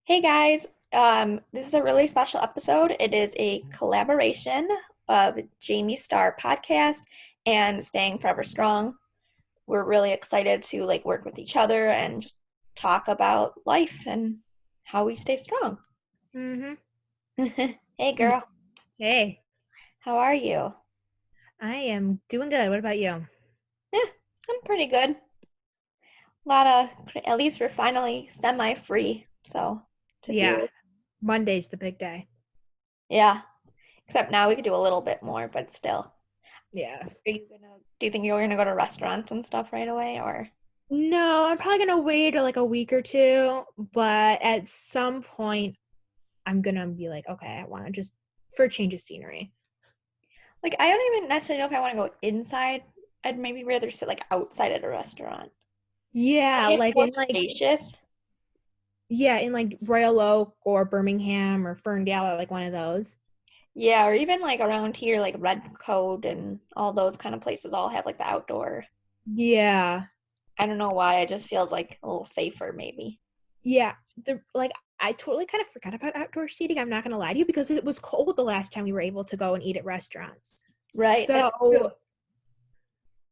Hey guys, this is a really special episode. It is a collaboration of Jayme Starr Podcast and Staying Forever Strong. We're really excited to work with each other and just talk about life and how we stay strong. Mm-hmm. Hey girl, Hey, how are you? I am doing good. What about you? Eh, I'm pretty good. At least we're finally semi-free, so to Yeah, do, Monday's the big day. yeah. Except now we could do a little bit more, but still. Yeah. Do you think you're gonna go to restaurants and stuff right away or? No, I'm probably gonna wait like a week or two, but at some point I'm gonna be like, okay, I want to just for a change of scenery. Like, I don't even necessarily know if I want to go inside. I'd maybe rather sit outside at a restaurant. Yeah, It's like more in like spacious. yeah, in like Royal Oak or Birmingham or Ferndale or like one of those. Yeah, or even around here, like Red Coat and all those kind of places all have the outdoor. Yeah. I don't know why, it just feels like a little safer maybe. Yeah. The like I totally kind of forgot about outdoor seating. I'm not gonna lie to you because it was cold the last time we were able to go and eat at restaurants. Right, that's So true.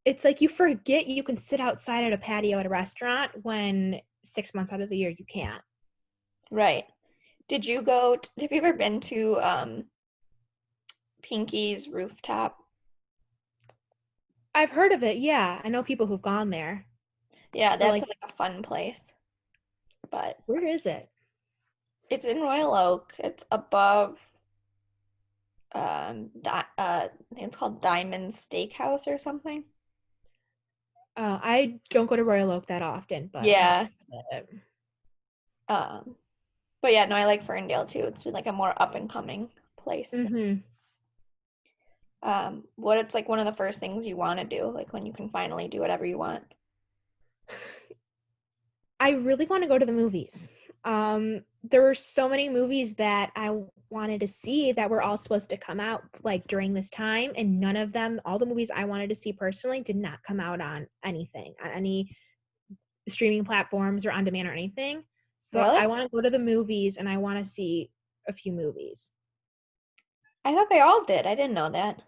it's like you forget you can sit outside at a patio at a restaurant when 6 months out of the year you can't. Right. Have you ever been to Pinky's rooftop? I've heard of it, yeah. I know people who've gone there. Yeah, But that's like, a fun place. But where is it? it's in Royal Oak. It's above I think it's called Diamond Steakhouse or something. I don't go to Royal Oak that often, but I've Yeah. heard of it. Um, but yeah, no, I like Ferndale too. It's been a more up and coming place. Mm-hmm. What it's one of the first things you want to do, when you can finally do whatever you want. I really want to go to the movies. There were so many movies that I wanted to see that were all supposed to come out like during this time, and none of them, all the movies I wanted to see personally, did not come out on anything, on any streaming platforms or on demand or anything. So Really? I want to go to the movies and I want to see a few movies. I thought they all did. I didn't know that.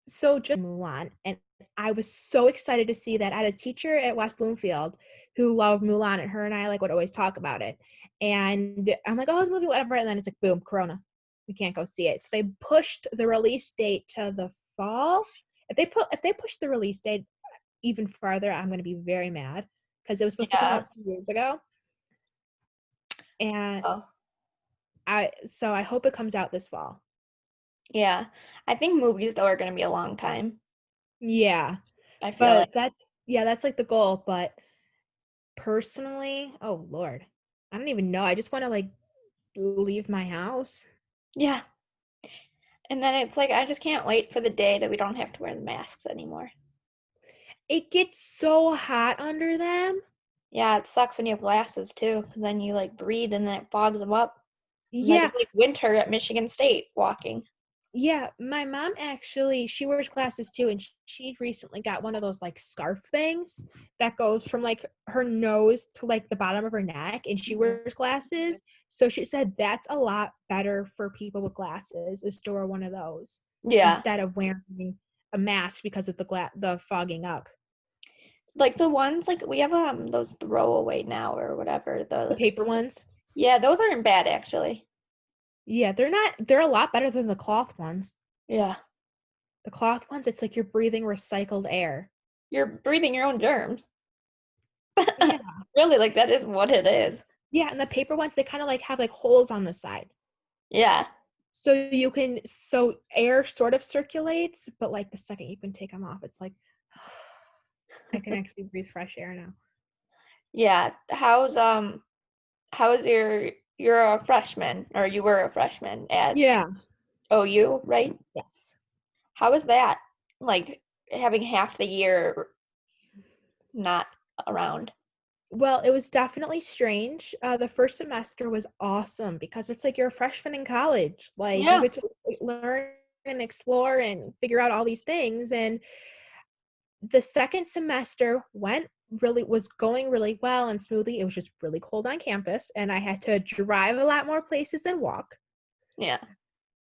So just Mulan. And I was so excited to see that. I had a teacher at West Bloomfield who loved Mulan, and her and I would always talk about it. And I'm like, oh, the movie, whatever. And then it's like, boom, Corona. We can't go see it. So they pushed the release date to the fall. If they push the release date even farther, I'm going to be very mad because it was supposed to come Yeah. out 2 years ago. And Oh, I hope it comes out this fall. yeah. I think movies though are gonna be a long time. Yeah. I feel like. But that's like the goal. But personally, oh Lord, I don't even know. I just want to like leave my house. Yeah. And then it's I just can't wait for the day that we don't have to wear the masks anymore. It gets so hot under them. Yeah, it sucks when you have glasses too, because then you breathe and then it fogs them up. Yeah, It's like winter at Michigan State walking. yeah. My mom actually, she wears glasses too, and she recently got one of those like scarf things that goes from like her nose to like the bottom of her neck, and she Mhm. wears glasses. So she said that's a lot better for people with glasses is to wear one of those Yeah. instead of wearing a mask because of the fogging up. The ones we have those throwaway now or whatever. The paper ones. Yeah, those aren't bad actually. Yeah, they're a lot better than the cloth ones. Yeah. The cloth ones, it's like you're breathing recycled air. You're breathing your own germs. Yeah. Really, that is what it is. Yeah, and the paper ones, they kind of like have like holes on the side. Yeah. So air sort of circulates, but like the second you can take them off, it's like I can actually breathe fresh air now. Yeah. How is you're a freshman or you were a freshman at Yeah. OU, right? Yes. How is that? Like having half the year not around. Well, it was definitely strange. The first semester was awesome because it's like you're a freshman in college. Like you Yeah. get to like, learn and explore and figure out all these things. And the second semester went was going really well and smoothly. It was just really cold on campus, and I had to drive a lot more places than walk. Yeah.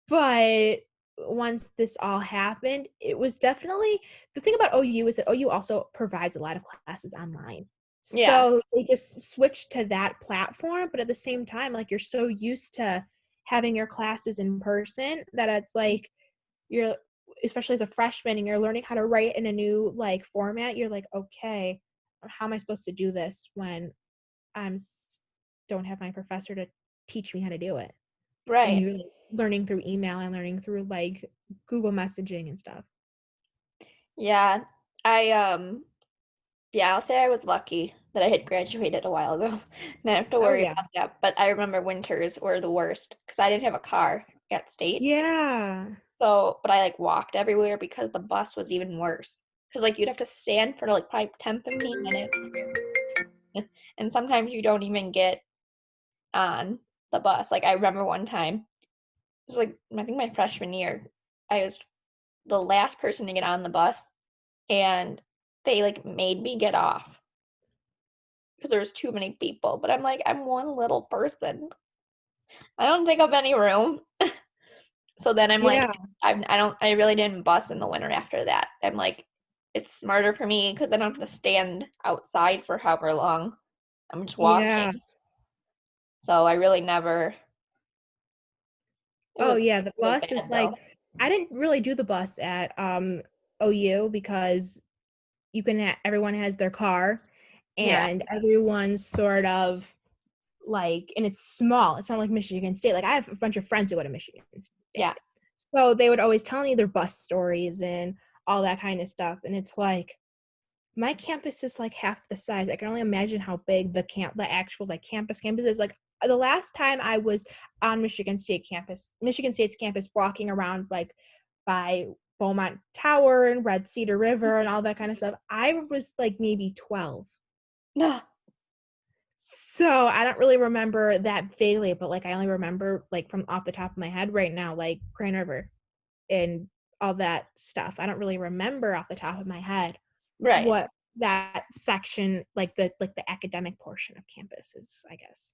But once this all happened, it was definitely the thing about OU is that OU also provides a lot of classes online. Yeah. So they just switched to that platform, but at the same time, like you're so used to having your classes in person that it's like you're especially as a freshman and you're learning how to write in a new like format, you're like, okay, how am I supposed to do this when I'm don't have my professor to teach me how to do it? And Right. you're like, learning through email and learning through like Google messaging and stuff. Yeah. I yeah, I'll say I was lucky that I had graduated a while ago. Didn't have to Oh worry yeah. about that. But I remember winters were the worst because I didn't have a car at state. Yeah. So, but I like walked everywhere because the bus was even worse. Because like you'd have to stand for like probably 10, 15 minutes. And sometimes you don't even get on the bus. Like I remember one time, it was like I think my freshman year, I was the last person to get on the bus and they like made me get off because there was too many people. But I'm like, I'm one little person. I don't take up any room. So then I'm like, Yeah. I really didn't bus in the winter after that. I'm like, it's smarter for me because I don't have to stand outside for however long. I'm just Yeah. walking. So I really never, it Oh was yeah. The really bus is bad like though. I didn't really do the bus at OU because you can everyone has their car Yeah, and everyone's sort of like and it's small. It's not like Michigan State. Like I have a bunch of friends who go to Michigan yeah, State. So they would always tell me their bus stories and all that kind of stuff. And it's like my campus is like half the size. I can only imagine how big the actual like campus is. Like the last time I was on Michigan State's campus, walking around like by Beaumont Tower and Red Cedar River and all that kind of stuff, I was like maybe 12. no, So I don't really remember that vaguely, but like I only remember like from off the top of my head right now, like Grand River and all that stuff. I don't really remember off the top of my head right. what that section like the academic portion of campus is, I guess.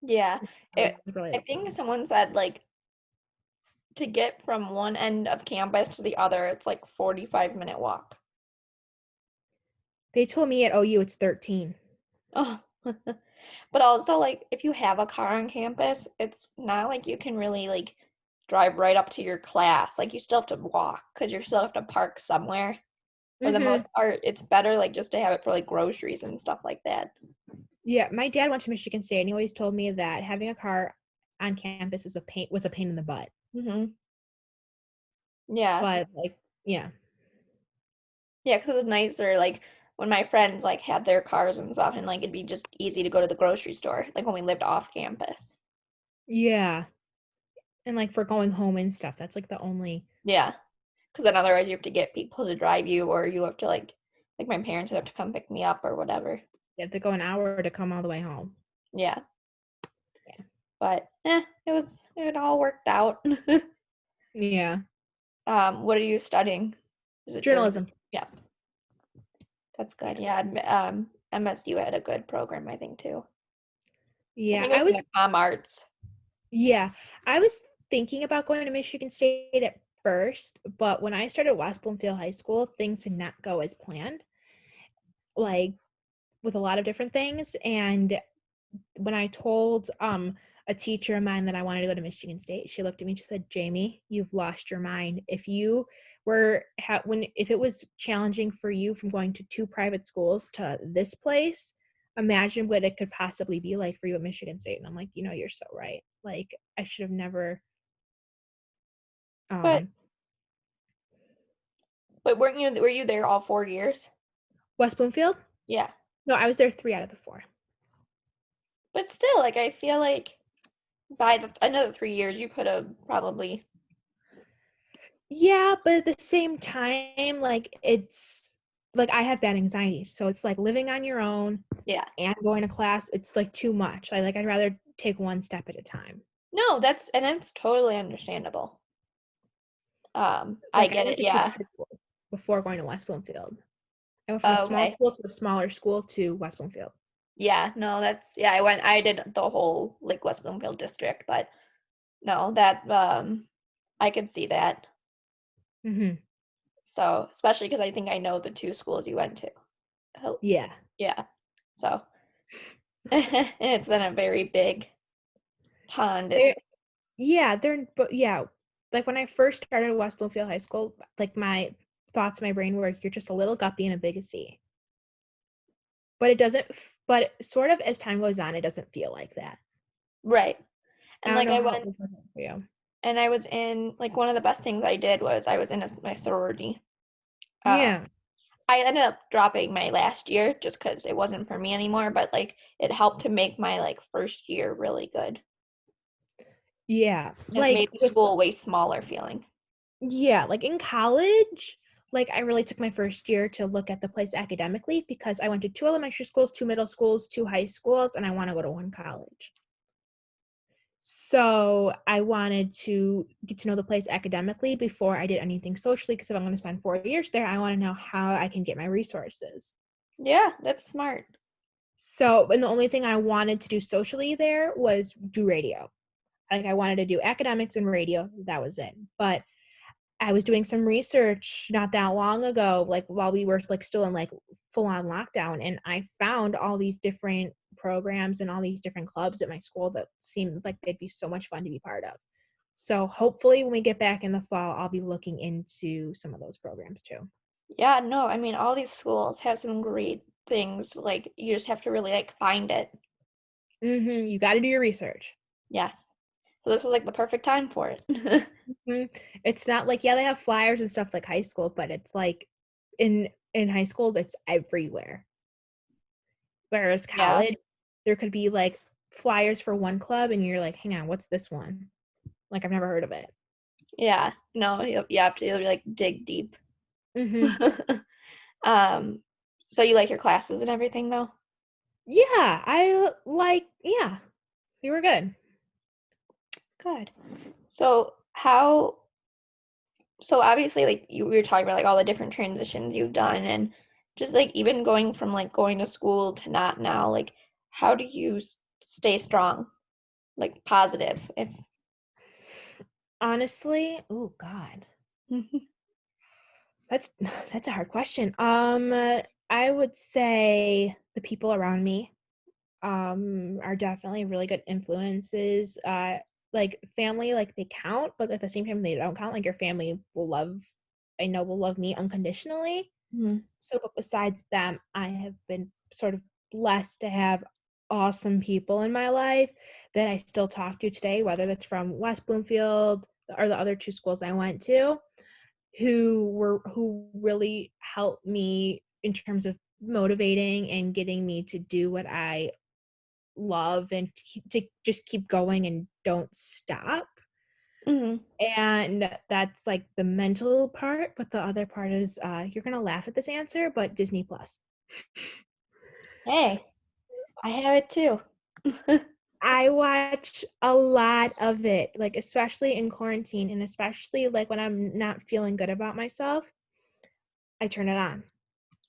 Yeah. I It, really I don't think know. someone said like to get from one end of campus to the other, it's like 45-minute walk. They told me at OU it's 13. Oh. But also like if you have a car on campus, it's not like you can really like drive right up to your class. Like you still have to walk because you still have to park somewhere. For the most Mm-hmm. part, it's better like just to have it for like groceries and stuff like that. Yeah, my dad went to Michigan State and he always told me that having a car on campus was a pain in the butt. Hmm. Yeah. But like, yeah. Yeah, because it was nicer like when my friends like had their cars and stuff and like it'd be just easy to go to the grocery store, like when we lived off campus. Yeah. And like for going home and stuff, that's like the only Yeah. Because then otherwise you have to get people to drive you or you have to like my parents would have to come pick me up or whatever. you have to go an hour to come all the way home. Yeah. Yeah. But it all worked out. Yeah. What are you studying? Is it journalism? Journalism. Yeah, that's Yeah. good. Yeah, MSU had a good program, I think too. I Yeah. think it was in the comm arts. Yeah. I was thinking about going to Michigan State at first, but when I started West Bloomfield High School, things did not go as planned, like with a lot of different things. And when I told a teacher of mine that I wanted to go to Michigan State, she looked at me and she said, "Jayme, you've lost your mind. If you were if it was challenging for you from going to two private schools to this place, imagine what it could possibly be like for you at Michigan State." And I'm like, you're so right. Like I should have never But um were you there all 4 years? West Bloomfield? Yeah. No, I was there 3 out of the 4. But still, like I feel like by another 3 years you could have probably. Yeah, but at the same time, like it's like I have bad anxiety, so it's like living on your own Yeah. and going to class, it's like too much. I'd rather take one step at a time. No, that's totally understandable. I Like I get went it. to two Yeah. private schools before going to West Bloomfield. I went from a Oh, small okay. school to a smaller school to West Bloomfield. Yeah, no, I did the whole like West Bloomfield district, but no, I could see that. Mm-hmm. So, especially because I think I know the two schools you went to. Oh, Yeah. yeah. So, it's been a very big pond. They, yeah, but yeah, like when I first started West Bloomfield High School, like my thoughts in my brain were, you're just a little guppy in a big sea. But it doesn't, but sort of as time goes on, it doesn't feel like that. Right. I And don't like know I how it went was like for you. and I was in like one of the best things I did was I was in my sorority. Uh, Yeah. I ended up dropping my last year just because it wasn't for me anymore, but like it helped to make my like first year really good. Yeah. It Like made the with, school way smaller feeling. yeah, like in college, like I really took my first year to look at the place academically because I went to 2 elementary schools, 2 middle schools, 2 high schools, and I want to go to one college. So I wanted to get to know the place academically before I did anything socially, because if I'm going to spend 4 years there, I want to know how I can get my resources. Yeah, that's smart. So, and the only thing I wanted to do socially there was do radio. Like I wanted to do academics and radio. That was it. But I was doing some research not that long ago, like while we were like still in like full on lockdown, and I found all these different programs and all these different clubs at my school that seemed like they'd be so much fun to be part of. So hopefully when we get back in the fall, I'll be looking into some of those programs too. Yeah, no, I mean all these schools have some great things. Like you just have to really like find it. You got to do your research. Yes. So this was like the perfect time for it. Mhm. It's not like, yeah, they have flyers and stuff like high school, but it's like in high school, it's everywhere. Whereas Yeah. college, there could be like flyers for one club, and you're like, hang on, what's this one? Like, I've never heard of it. Yeah. No, you have to like dig deep. hmm Um, so you like your classes and everything though? Yeah, yeah, they were good. Good. So so obviously like we were talking about like all the different transitions you've done and just like even going from like going to school to not now, like how do you stay strong, like positive if Honestly, oh God, that's that's a hard question. I would say the people around me are definitely really good influences. Like family, like they count, but at the same time they don't count. Like your family I know will love me unconditionally. Mhm. So, but besides them, I have been sort of blessed to have awesome people in my life that I still talk to today, whether that's from West Bloomfield or the other two schools I went to, who really helped me in terms of motivating and getting me to do what I love and to just keep going and don't stop. Mhm. And that's like the mental part, but the other part is you're gonna laugh at this answer, but Disney Plus. Hey, I have it too. I watch a lot of it, like especially in quarantine, and especially like when I'm not feeling good about myself, I turn it on.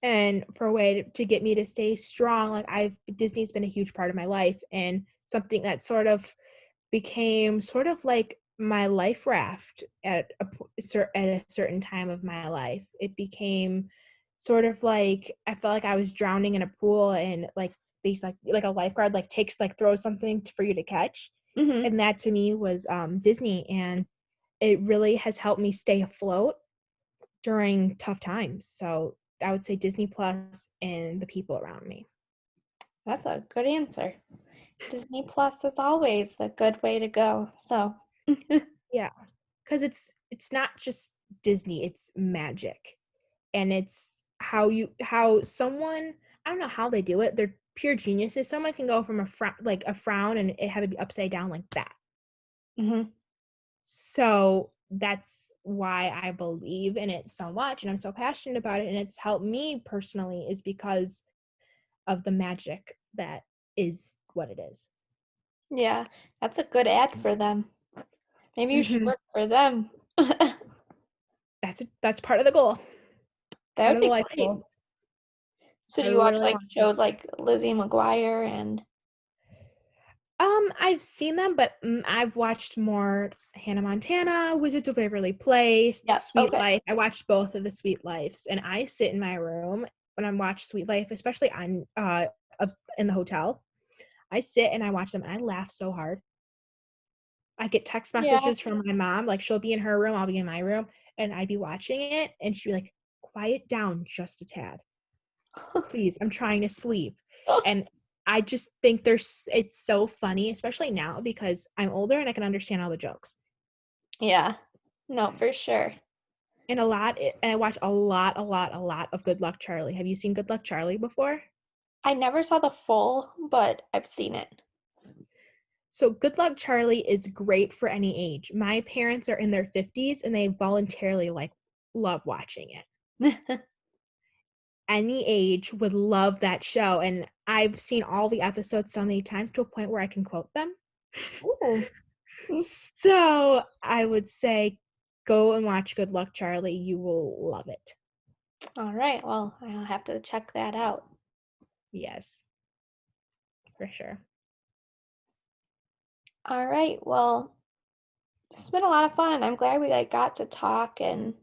And for a way to get me to stay strong, like Disney's been a huge part of my life, and something that sort of became sort of like my life raft at a certain time of my life. It became sort of like I felt like I was drowning in a pool, and like they like a lifeguard like takes like throws something for you to catch, Mhm. and that to me was Disney, and it really has helped me stay afloat during tough times. So I would say Disney Plus and the people around me. That's a good answer. Disney Plus is always a good way to go. So, Yeah, because it's not just Disney, it's magic. And it's how someone, I don't know how they do it, they're pure geniuses. Someone can go from a frown and it have it be upside down like that. mhm. So that's why I believe in it so much and I'm so passionate about it, and it's helped me personally is because of the magic that is what it is. Yeah, that's a good ad for them. Maybe you should hmm work for them. That's part of the goal, That part would of the be life great. goal. So I do you watch really like want to. shows like Lizzie McGuire and I've seen them, but I've watched more Hannah Montana, Wizards of Waverly Place, Yep, Sweet okay. Life. I watched both of the Sweet Lives, and I sit in my room when I watch Sweet Life, especially on in the hotel. I sit and I watch them, and I laugh so hard. I get text Yeah. messages from my mom, like she'll be in her room, I'll be in my room, and I'd be watching it, and she'd be like, "Quiet down just a tad, please. I'm trying to sleep." And I just think it's so funny, especially now because I'm older and I can understand all the jokes. Yeah. No, for sure. And I watch a lot of Good Luck Charlie. Have you seen Good Luck Charlie before? I never saw the full, but I've seen it. So Good Luck Charlie is great for any age. My parents are in their 50s and they voluntarily love watching it. Any age would love that show, and I've seen all the episodes so many times to a point where I can quote them. Ooh. So I would say go and watch Good Luck Charlie. You will love it. All right. Well, I'll have to check that out. Yes, for sure. All right. Well, it's been a lot of fun. I'm glad we got to talk and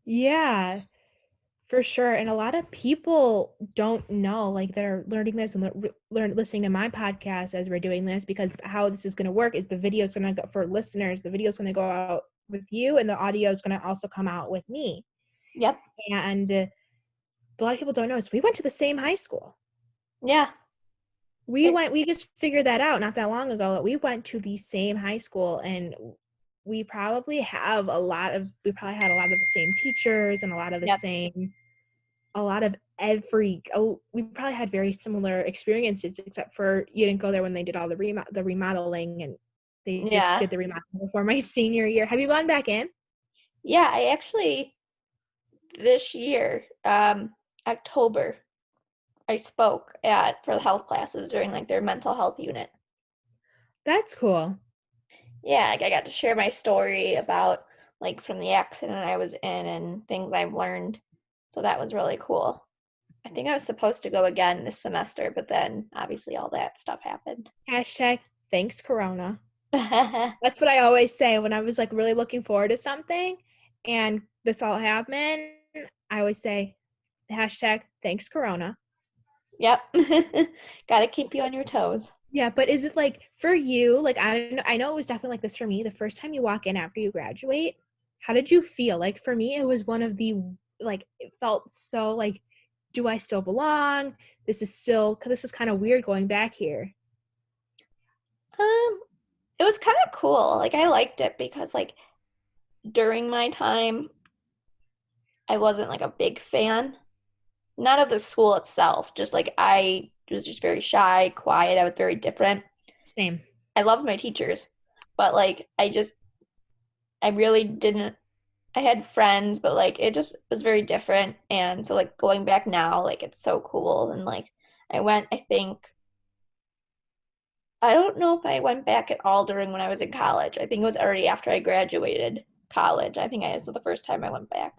Yeah, for sure. And a lot of people don't know, like they're learning this and listening to my podcast as we're doing this, because how this is going to work is the video is going to go for listeners. The video is going to go out with you, and the audio is going to also come out with me. yep. And a lot of people don't know is we went to the same high school. Yeah. We just figured that out not that long ago, that we went to the same high school, and we probably had a lot of the same teachers and Yep. a lot of every oh, we probably had very similar experiences, except for you didn't go there when they did all the remodeling, and they just Yeah. did the remodeling before my senior year. Have you gone back in? Yeah, I actually this year, October, I spoke at for the health classes during their mental health unit. That's cool. Yeah, I got to share my story about from the accident I was in and things I've learned. So that was really cool. I think I was supposed to go again this semester, but then obviously all that stuff happened. Hashtag thanks Corona. That's what I always say when I was really looking forward to something and this all happened. I always say hashtag thanks Corona. Yep. Got to keep you on your toes. Yeah, but is it for you, I know it was definitely like this for me, the first time you walk in after you graduate, how did you feel? For me, it was one of the it felt so do I still belong? This is kind of weird going back here. Um, it was kind of cool. I liked it because during my time, I wasn't a big fan. Not of the school itself, just I was just very shy, quiet. I was very different. Same. I loved my teachers, but I really didn't. I had friends, but it just was very different. And so going back now, it's so cool. And I went, I think I don't know if I went back at all during when I was in college. I think it was already after I graduated college. I think this was the first time I went back.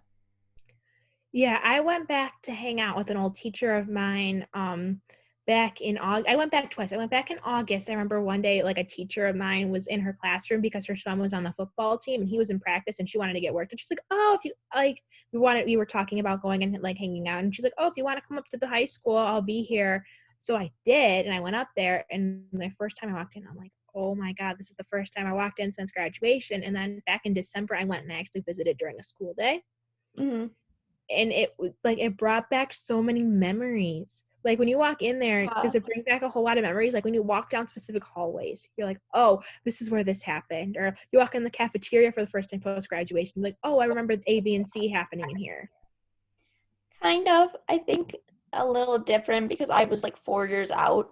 Yeah, I went back to hang out with an old teacher of mine back in August. I went back twice. I went back in August. I remember one day a teacher of mine was in her classroom because her son was on the football team and he was in practice and she wanted to get work. And she's like, "Oh, if you we were talking about going and hanging out." And she's like, "Oh, if you want to come up to the high school, I'll be here." So I did, and I went up there, and the first time I walked in, I'm like, "Oh my God, this is the first time I walked in since graduation." And then back in December, I went and I actually visited during a school day. Mm-hmm. And it brought back so many memories. When you walk in there, does it bring back a whole lot of memories? When you walk down specific hallways, you're like, "Oh, this is where this happened." Or you walk in the cafeteria for the first time post graduation, you're like, "Oh, I remember A, B, and C happening in here." Kind of. I think a little different because I was 4 years out.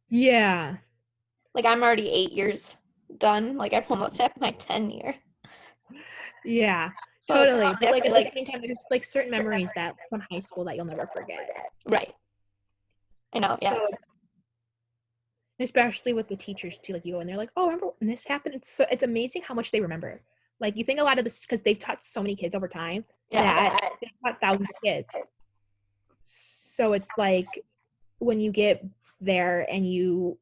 Yeah. I'm already 8 years done. I'm almost at my 10 year. Yeah. So it's Totally. But at different. the same time, there's certain memories that from high school that you'll never forget. Right. I know, So yes. especially with the teachers too, you go in there "Oh, remember when this happened?" It's amazing how much they remember. You think a lot of this because they've taught so many kids over time. Yeah. that they taught thousands of kids. So it's like when you get there and you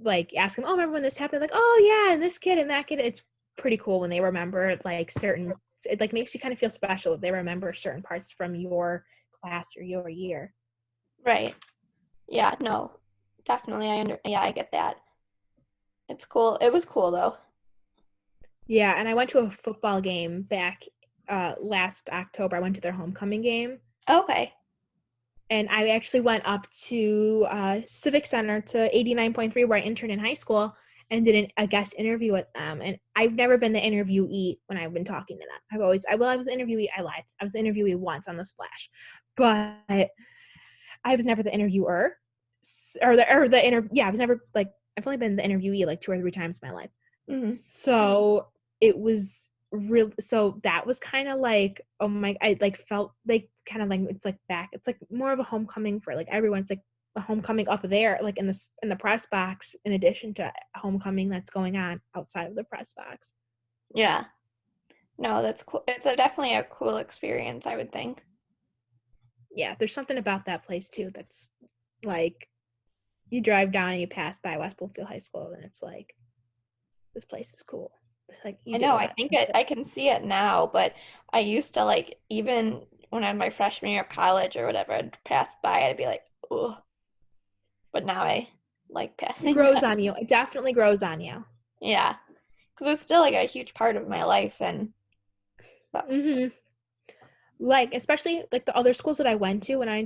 like ask them, oh, remember when this happened? Like, oh yeah, and this kid and that kid. It's pretty cool when they remember like certain, it like makes you kind of feel special if they remember certain parts from your class or your year. Right. Yeah, no. Definitely I get that. It's cool. It was cool though. Yeah, and I went to a football game back last October. I went to their homecoming game. Okay. And I actually went up to Civic Center to 89.3 where I interned in high school and did a guest interview with them. And I've never been the interviewee when I've been talking to them. I was the interviewee. I lied. I was the interviewee once on the Splash, but I was never the interviewer I was never like, I've only been the interviewee like 2 or 3 times in my life. Mm-hmm. So it was real. So that was kind of like, oh my, I like felt like kind of like, it's like back, it's like more of a homecoming for like everyone. It's like a homecoming up there, like in the press box, in addition to homecoming that's going on outside of the press box. Yeah. No, that's cool. It's definitely a cool experience, I would think. Yeah, there's something about that place too that's like, you drive down and you pass by West Bloomfield High School and it's like, this place is cool. It's like you I do know, I that. think I can see it now, but I used to like even when I had my freshman year of college or whatever, I'd pass by, I'd be like, oh. But now I like It passing grows by. on you. It definitely grows on you. Yeah. Because it was still like a huge part of my life and stuff. Mm-hmm. Like especially like the other schools that I went to, when I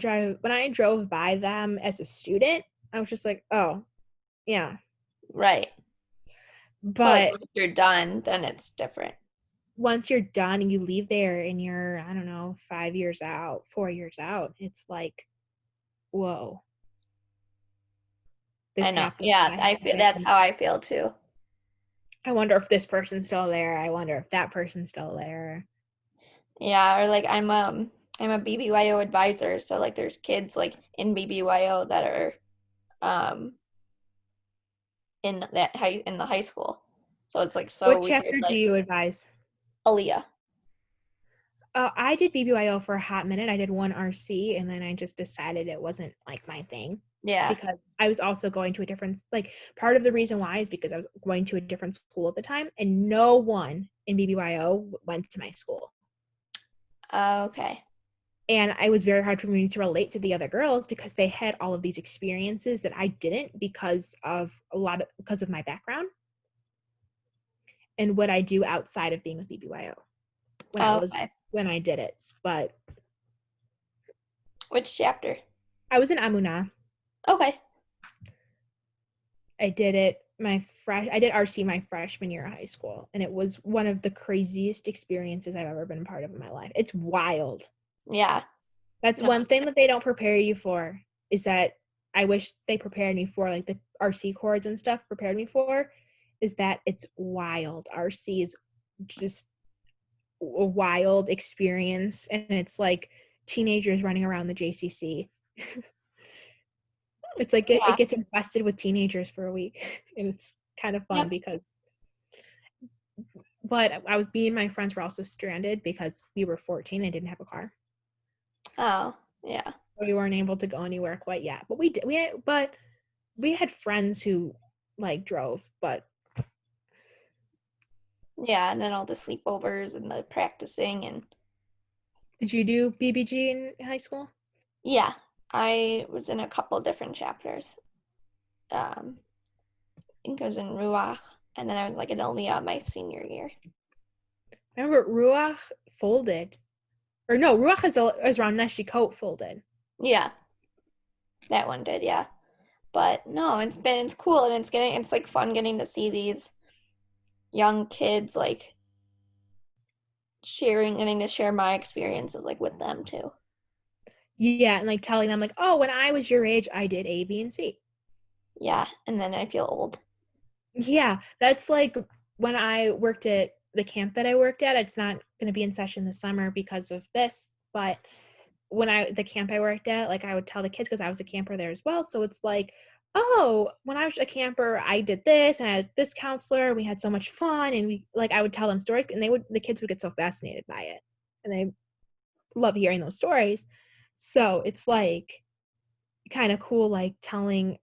drove by them as a student, I was just like, oh yeah. Right. But like But once you're done, then it's different. once you're done and you leave there and you're, I don't know, 5 years out, 4 years out, it's like, whoa, I this know. happened. Yeah, That I happened. feel That that's happened. how I feel too. I wonder if this person's still there. I wonder if that person's still there. Yeah, or like I'm a BBYO advisor, so like there's kids like in BBYO that are um in the high school. So it's like so What weird, chapter do like you advise? Aaliyah. I did BBYO for a hot minute. I did one RC and then I just decided it wasn't like my thing Yeah. because I was also going to a different, like part of the reason why is because I was going to a different school at the time and no one in BBYO went to my school. Okay. And it was very hard for me to relate to the other girls because they had all of these experiences that I didn't because of my background and what I do outside of being with BBYO Okay. when I did it. But Which chapter? I was in Amuna. Okay. I did it I did RC my freshman year of high school, and it was one of the craziest experiences I've ever been a part of in my life. It's wild. Yeah. That's No. one thing that they don't prepare you for, is that I wish they prepared me for, like the RC chords and stuff prepared me for, is that it's wild. RC is just a wild experience, and it's like teenagers running around the JCC. It's like it Yeah. gets infested with teenagers for a week, and it's kind of fun Yep. because, but me and my friends were also stranded because we were 14 and didn't have a car. Oh, yeah. We weren't able to go anywhere quite yet, but we had friends who like drove. But Yeah, and then all the sleepovers and the practicing and did you do BBG in high school? yeah, I was in a couple different chapters. I think I was in Ruach, and then I was like in Aliyah my senior year. I remember Ruach folded, or no, Ruach is around Neshikot folded. Yeah, that one did, yeah. But no, it's cool and it's like fun getting to see these young kids like getting to share my experiences like with them too. Yeah, and like telling them like, oh, when I was your age, I did A, B, and C. Yeah, and then I feel old. Yeah, that's like when I worked at the camp that I worked at. It's not going to be in session this summer because of this, but the camp I worked at, like I would tell the kids because I was a camper there as well. So it's like, oh, when I was a camper, I did this and I had this counselor. We had so much fun, and I would tell them stories, and the kids would get so fascinated by it, and love hearing those stories. So it's like kind of cool, like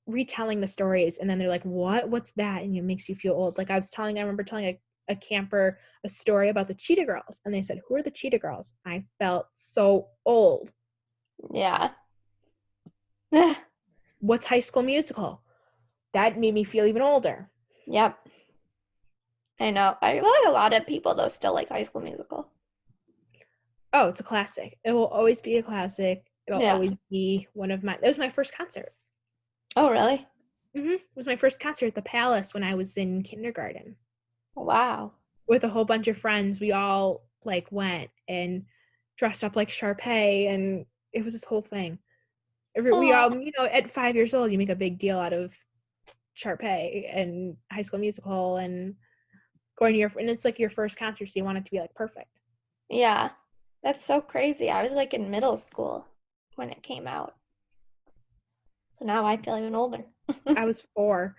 retelling the stories, and then they're like, what's that? And it makes you feel old. Like I remember telling a camper a story about the Cheetah Girls, and they said, who are the Cheetah Girls? I felt so old. Yeah. What's High School Musical? That made me feel even older. Yep. I know. I feel like a lot of people though still like High School Musical. Oh, it's a classic. It will always be a classic. It'll Yeah. always be it was my first concert. Oh, really? It was my first concert at the Palace when I was in kindergarten. Wow. With a whole bunch of friends. We all like went and dressed up like Sharpay, and it was this whole thing. We all, at 5 years old, you make a big deal out of Sharpay and High School Musical and going to and it's like your first concert, so you want it to be like perfect. Yeah. That's so crazy. I was like in middle school when it came out. So now I feel even older. I was 4.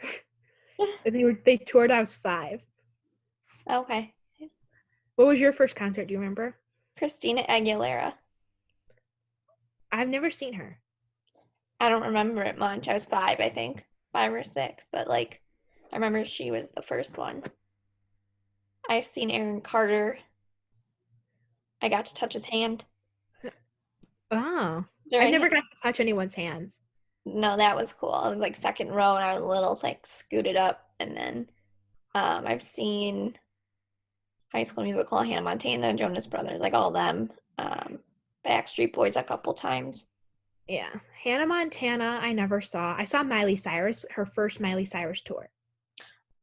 They toured, I was 5. Okay. What was your first concert? Do you remember? Christina Aguilera. I've never seen her. I don't remember it much. I was 5, I think. 5 or 6. But like, I remember she was the first one. I've seen Aaron Carter. I got to touch his hand. Oh. I never got to touch anyone's hands. No, that was cool. I was like second row and I was little, so like scooted up. And then I've seen High School Musical, Hannah Montana, Jonas Brothers, like all them. Backstreet Boys a couple times. Yeah. Hannah Montana, I never saw. I saw Miley Cyrus, her first Miley Cyrus tour.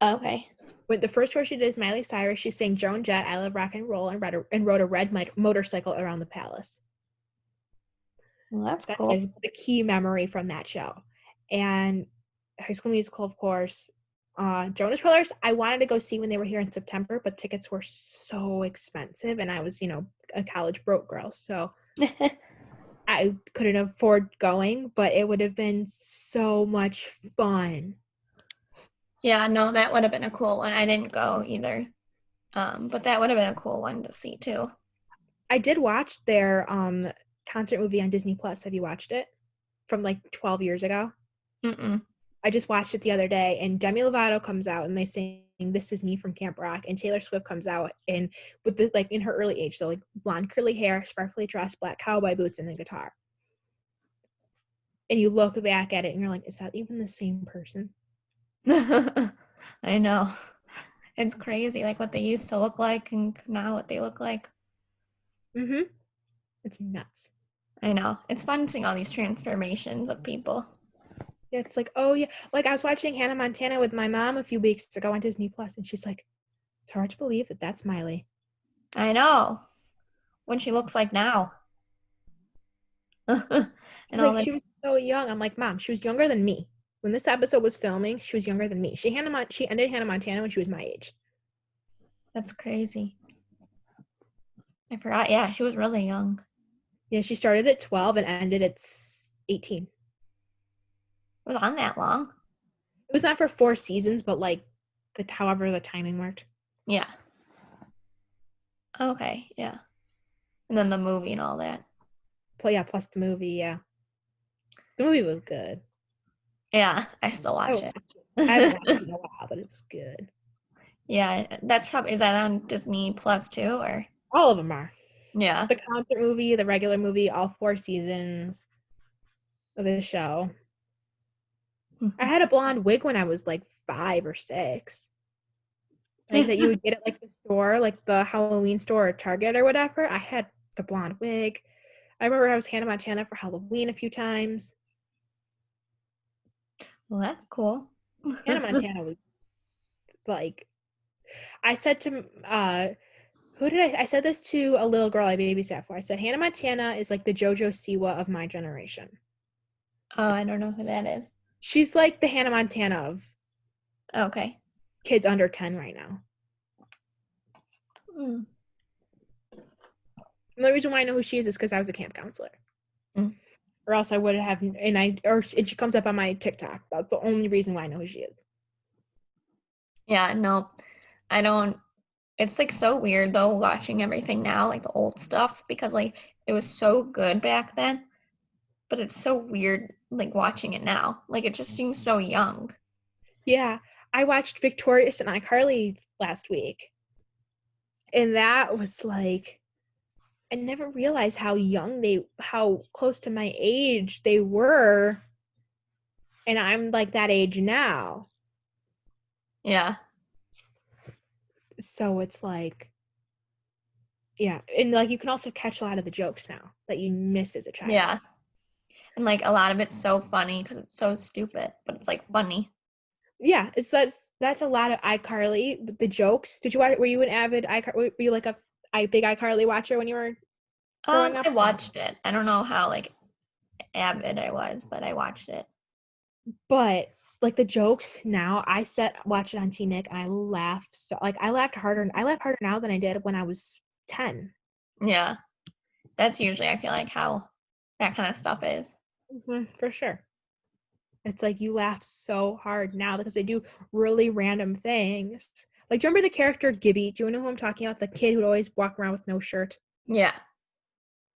Okay. When the first tour she did is Miley Cyrus, she sang Joan Jett, I Love Rock and Roll, and rode a red motorcycle around the Palace. Well, that's cool. Like the key memory from that show. And High School Musical, of course. Jonas Brothers, I wanted to go see when they were here in September, but tickets were so expensive, and I was, a college broke girl, so I couldn't afford going, but it would have been so much fun. Yeah, no, that would have been a cool one. I didn't go either. But that would have been a cool one to see too. I did watch their concert movie on Disney Plus. Have you watched it? From like 12 years ago? Mm-mm. I just watched it the other day, and Demi Lovato comes out and they sing "This Is Me" from Camp Rock, and Taylor Swift comes out and with the, like in her early age, so like blonde curly hair, sparkly dress, black cowboy boots, and a guitar. And you look back at it and you're like, is that even the same person? I know. It's crazy, like what they used to look like and now what they look like. Mm-hmm. It's nuts. I know. It's fun seeing all these transformations of people. Yeah, it's like, oh yeah. Like I was watching Hannah Montana with my mom a few weeks ago on Disney Plus, and she's like, it's hard to believe that that's Miley. I know. What she looks like now. And Like she was so young. I'm like, Mom, she was younger than me. When this episode was filming, she was younger than me. She ended Hannah Montana when she was my age. That's crazy. I forgot. Yeah, she was really young. Yeah, she started at 12 and ended at 18. It was on that long. It was not for 4 seasons, but like however the timing worked. Yeah. Okay, yeah. And then the movie and all that. Plus the movie, yeah. The movie was good. Yeah, I still watch it. I haven't watched it in a while, but it was good. Yeah, is that on Disney Plus too, or? All of them are. Yeah. The concert movie, the regular movie, all 4 seasons of the show. I had a blonde wig when I was like 5 or 6. Like that you would get at like the store, like the Halloween store or Target or whatever. I had the blonde wig. I remember I was Hannah Montana for Halloween a few times. Well, that's cool. Hannah Montana was like, I said to I said this to a little girl I babysat for. I said Hannah Montana is like the JoJo Siwa of my generation. Oh, I don't know who that is. She's like the Hannah Montana of kids under 10 right now. Mm. And the reason why I know who she is because I was a camp counselor. Mm. Or else I would have, and she comes up on my TikTok. That's the only reason why I know who she is. Yeah, no, I don't. It's like so weird though watching everything now, like the old stuff, because like it was so good back then, but it's so weird like watching it now. Like it just seems so young. Yeah, I watched Victorious and iCarly last week, and that was like, I never realized how close to my age they were, and I'm like that age now. Yeah. So it's like, yeah, and like you can also catch a lot of the jokes now that you missed as a child. Yeah. And like a lot of it's so funny because it's so stupid, but it's like funny. Yeah, that's a lot of iCarly. The jokes. Did you watch? Were you an avid iCarly? Were you like a big iCarly watcher when you were growing up? I watched it. I don't know how like avid I was, but I watched it. But like the jokes now, watch it on T Nick and I laugh I laughed harder. I laugh harder now than I did when I was 10. Yeah. That's usually I feel like how that kind of stuff is. For sure. It's like you laugh so hard now because they do really random things. Like, do you remember the character Gibby? Do you know who I'm talking about? The kid who'd always walk around with no shirt. Yeah.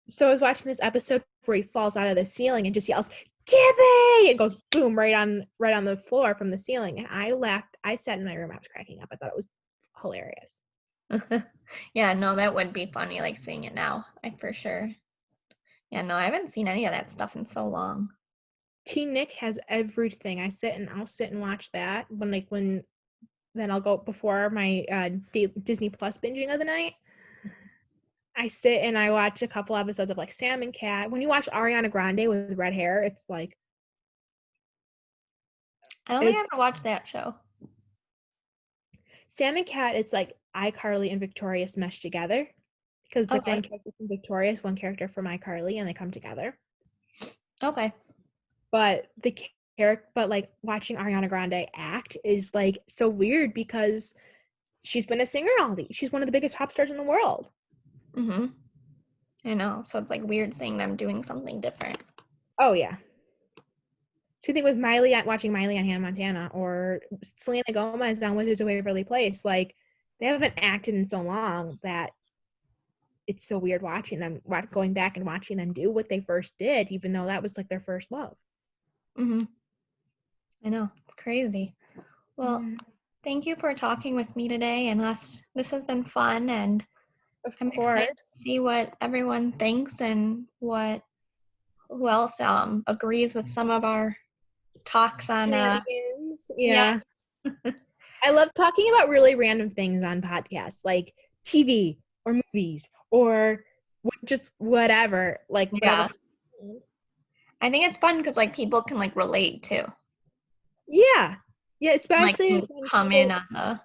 So I was watching this episode where he falls out of the ceiling and just yells, "Gibby!" It goes boom right on the floor from the ceiling. And I laughed. I sat in my room. I was cracking up. I thought it was hilarious. Yeah, no, that would be funny, like seeing it now, for sure. Yeah, no, I haven't seen any of that stuff in so long. Teen Nick has everything. I'll sit and watch that when then I'll go before my Disney Plus binging of the night. I sit and I watch a couple episodes of like Sam and Cat. When you watch Ariana Grande with red hair, it's like I don't think I ever watched that show. Sam and Cat. It's like iCarly and Victorious meshed together because it's like one character from Victorious, one character from iCarly, and they come together. Okay. But but like watching Ariana Grande act is like so weird because she's been a singer all these. She's one of the biggest pop stars in the world. Mm-hmm. I know. So it's like weird seeing them doing something different. Oh yeah. Same thing with watching Miley on Hannah Montana or Selena Gomez on Wizards of Waverly Place. Like they haven't acted in so long that it's so weird watching them, going back and watching them do what they first did, even though that was like their first love. Mm-hmm. I know. It's crazy. Well, thank you for talking with me today, and this has been fun, and I'm excited to see what everyone thinks and who else agrees with some of our talks on yeah. I love talking about really random things on podcasts like TV or movies or just whatever, like whatever. I think it's fun because like people can like relate too. Yeah, especially like, come in on the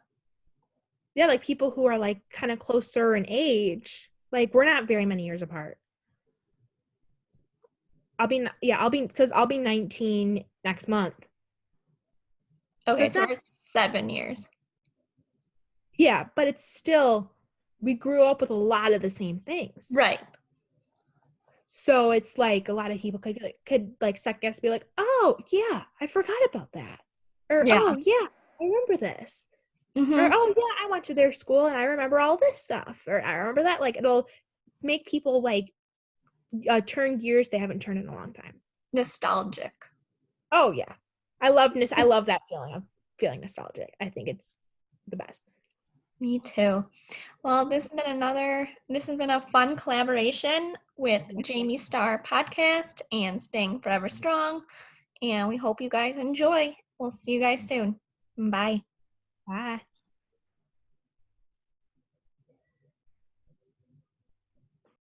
like people who are like kind of closer in age. Like we're not very many years apart. I'll be 19 next month. Okay, so we're 7 years. Yeah, but it's still, we grew up with a lot of the same things. Right. So it's like a lot of people could second guess, be like, oh yeah, I forgot about that. Or oh yeah, I remember this. Mm-hmm. Or oh yeah, I went to their school and I remember all this stuff. Or I remember that. Like it'll make people like turn gears they haven't turned in a long time. Nostalgic. Oh yeah. I love that feeling of feeling nostalgic. I think it's the best. Me too. Well, this has been a fun collaboration with Jayme Starr Podcast and Staying Forever Strong. And we hope you guys enjoy. We'll see you guys soon. Bye. Bye.